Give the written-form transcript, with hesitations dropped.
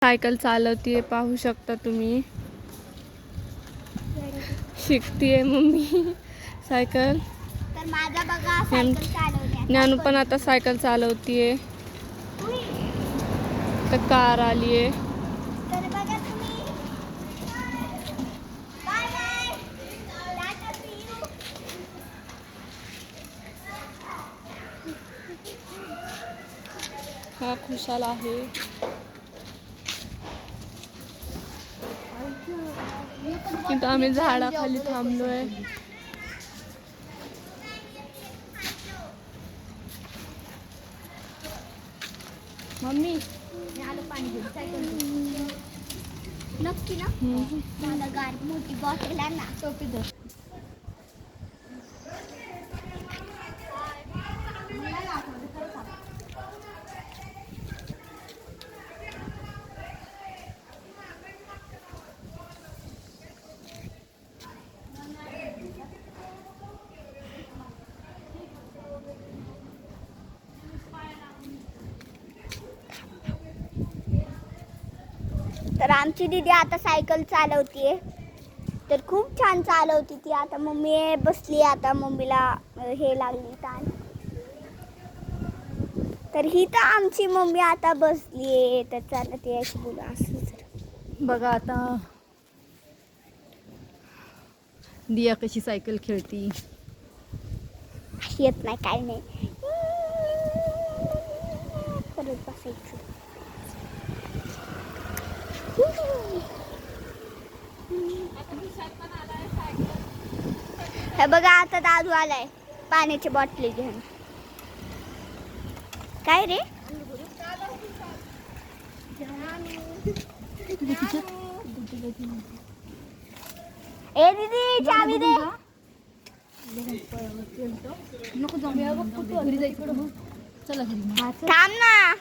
Cycle चालवतीये, पाहू शकता तुम्ही. शिकतीये मम्मी सायकल. तर माझा बघा सायकल चालवण्याचा. ज्ञानू पण आता सायकल चालवतीये. तर कार आलीये. तर बघा तुम्ही. Bye bye. Tata see you. हा खुशाल आहे. इथं आम्ही झाडाखाली थांबलोय. मम्मी आलो पाणी घेऊन सायकल नक्की ना. मला गार मोठी बॉटल आहे ना. टोपी दे. तर आमची दीदी आता सायकल चालवतीये. तर खूप छान चालवती ती. आता मम्मी बसली. आता मम्मीला हे लागली ताण. तर ही तर आमची मम्मी आता बसलीये. तर चालत यायची बोला असं. बघा आता दिया कशी सायकल खेळती. येत नाही काय नाही. करत बसायचं. हे बघा आता दादू आलाय पाण्याची बॉटली घेऊन. काय रे. ए दीदी चावी दे. थांब ना.